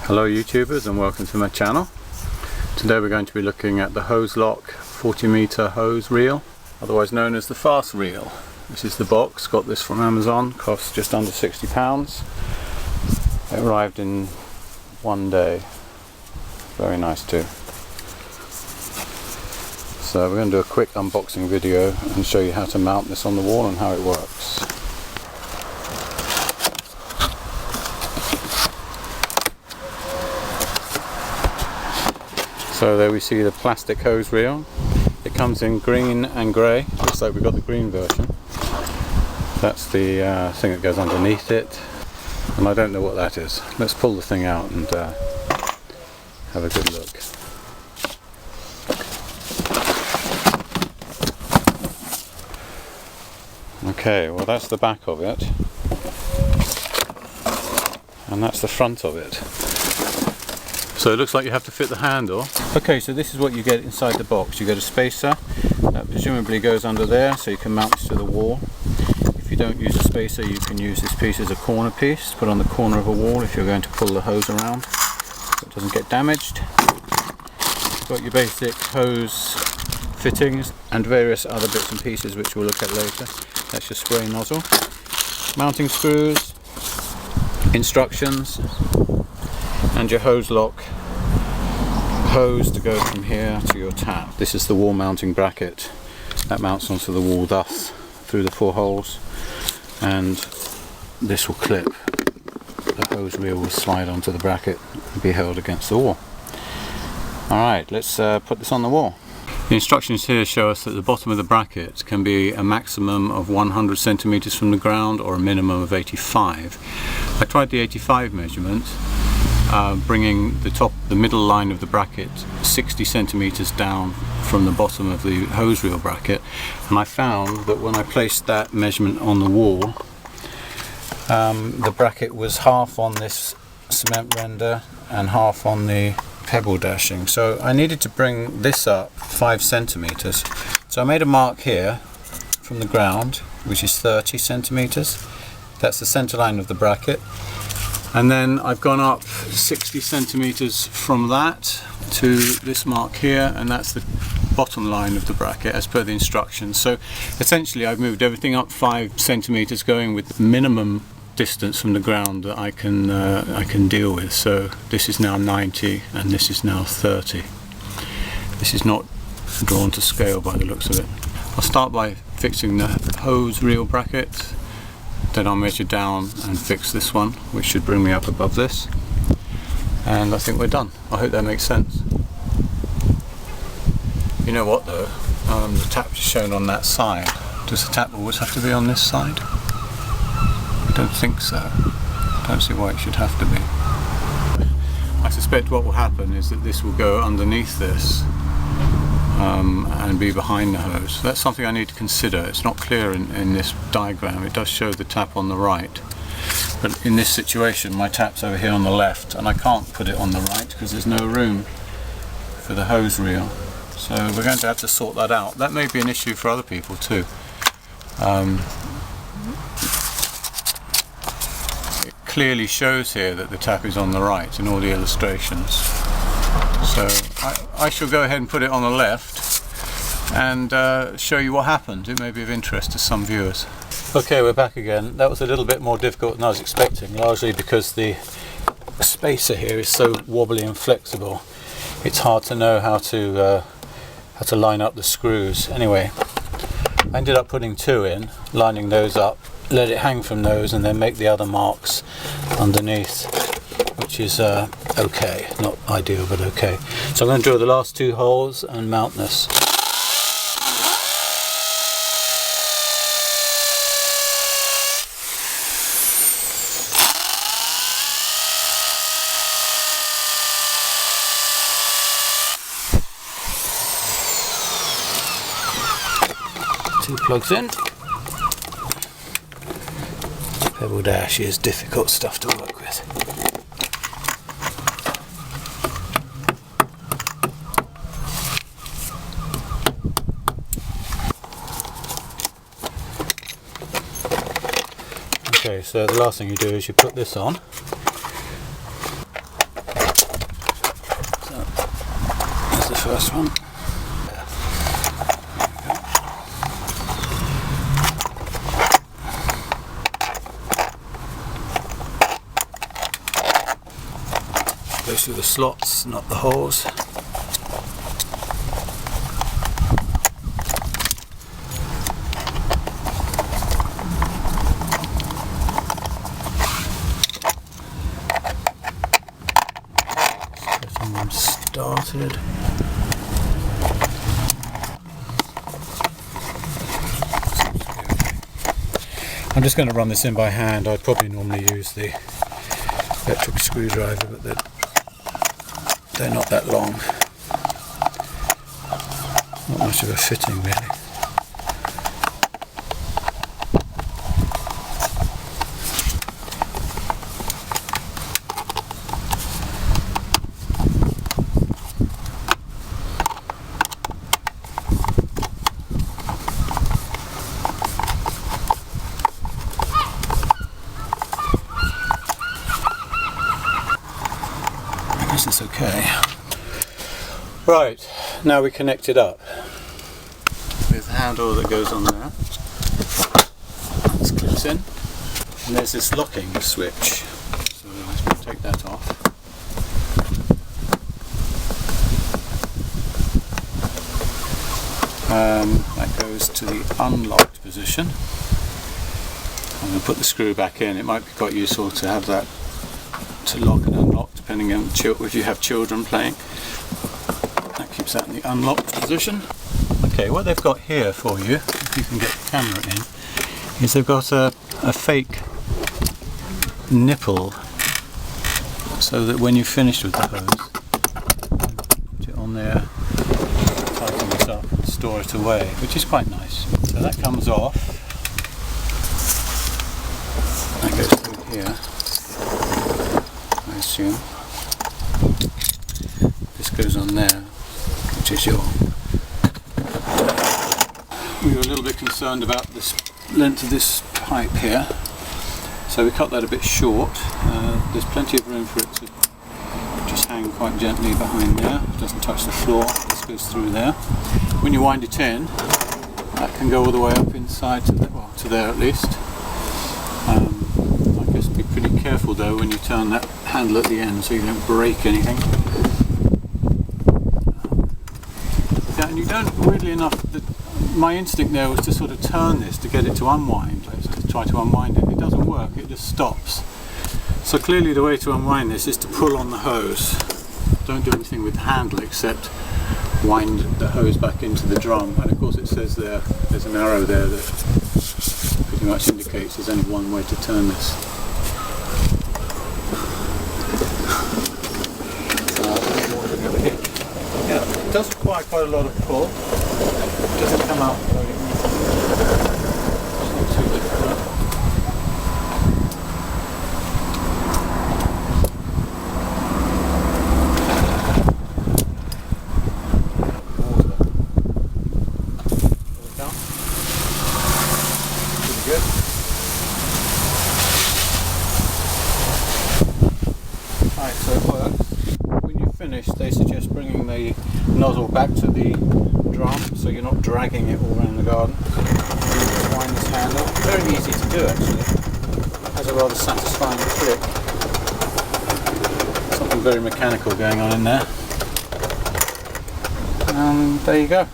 Hello YouTubers and welcome to my channel. Today we're going to be looking at the Hozelock 40-meter hose reel, otherwise known as the Fast Reel. This is the box, got this from Amazon, cost just under £60. It arrived in one day, very nice too. So we're going to do a quick unboxing video and show you how to mount this on the wall and how it works. So there we see the plastic hose reel. It comes in green and grey. Looks like we've got the green version. That's the thing that goes underneath it. And I don't know what that is. Let's pull the thing out and have a good look. Okay, well that's the back of it. And that's the front of it. So it looks like you have to fit the handle. Okay, so this is what you get inside the box. You get a spacer that presumably goes under there so you can mount this to the wall. If you don't use a spacer, you can use this piece as a corner piece, put on the corner of a wall if you're going to pull the hose around so it doesn't get damaged. You've got your basic hose fittings and various other bits and pieces which we'll look at later. That's your spray nozzle, mounting screws, instructions, and your Hozelock hose to go from here to your tap. This is the wall mounting bracket that mounts onto the wall thus through the 4 holes, and this will clip. The hose reel will slide onto the bracket and be held against the wall. Alright, let's put this on the wall. The instructions here show us that the bottom of the bracket can be a maximum of 100 centimeters from the ground or a minimum of 85. I tried the 85 measurement, bringing the middle line of the bracket 60 centimeters down from the bottom of the hose reel bracket, and I found that when I placed that measurement on the wall, the bracket was half on this cement render and half on the pebble dashing, so I needed to bring this up 5 centimeters. So I made a mark here from the ground, which is 30 centimeters. That's the center line of the bracket. And then I've gone up 60 centimeters from that to this mark here, and that's the bottom line of the bracket as per the instructions. So essentially I've moved everything up 5 centimeters, going with the minimum distance from the ground that I can deal with. So this is now 90 and this is now 30. This is not drawn to scale by the looks of it. I'll start by fixing the hose reel bracket. Then I'll measure down and fix this one, which should bring me up above this. And I think we're done. I hope that makes sense. You know what though? The tap is shown on that side. Does the tap always have to be on this side? I don't think so. I don't see why it should have to be. I suspect what will happen is that this will go underneath this and be behind the hose. So that's something I need to consider. It's not clear in this diagram. It does show the tap on the right, but in this situation my tap's over here on the left and I can't put it on the right because there's no room for the hose reel. So we're going to have to sort that out. That may be an issue for other people too. It clearly shows here that the tap is on the right in all the illustrations. So I shall go ahead and put it on the left and show you what happened. It may be of interest to some viewers. Okay, we're back again. That was a little bit more difficult than I was expecting, largely because the spacer here is so wobbly and flexible. It's hard to know how to line up the screws. Anyway, I ended up putting 2 in, lining those up, let it hang from those, and then make the other marks underneath, which is okay, not ideal but okay. So I'm going to drill the last 2 holes and mount this. Two plugs in. Pebble dash is difficult stuff to work with. Okay, so the last thing you do is you put this on. first one. Goes through the slots, not the holes. Getting them started. I'm just going to run this in by hand. I'd probably normally use the electric screwdriver, but they're not that long. Not much of a fitting really. It's okay. Right, now we connect it up with the handle that goes on there. This clips in, and there's this locking switch, so let's take that off. That goes to the unlocked position. I'm going to put the screw back in. It might be quite useful to have that to lock and unlock depending on if you have children playing. That keeps that in the unlocked position. Okay, what they've got here for you, if you can get the camera in, is they've got a fake nipple so that when you've finished with the hose, put it on there, tighten this up and store it away, which is quite nice. So that comes off, that goes through here. I assume this goes on there, which is your. We were a little bit concerned about this length of this pipe here, so we cut that a bit short. There's plenty of room for it to just hang quite gently behind there. It doesn't touch the floor. This goes through there. When you wind it in, that can go all the way up inside to to there at least. I guess be pretty careful though when you turn that handle at the end so you don't break anything. Yeah, and you don't, weirdly enough, my instinct there was to sort of turn this to get it to unwind, to try to unwind it. It doesn't work, it just stops. So clearly the way to unwind this is to pull on the hose. Don't do anything with the handle except wind the hose back into the drum. And of course it says there's an arrow there that pretty much indicates there's only one way to turn this. Yeah, it does require quite a lot of pull. It doesn't come out very easily. It's not too difficult. Right, so it works. When you've finished, they suggest bringing the nozzle back to the drum so you're not dragging it all around the garden. Just wind this handle. Very easy to do actually. It has a rather satisfying click. Something very mechanical going on in there. And there you go.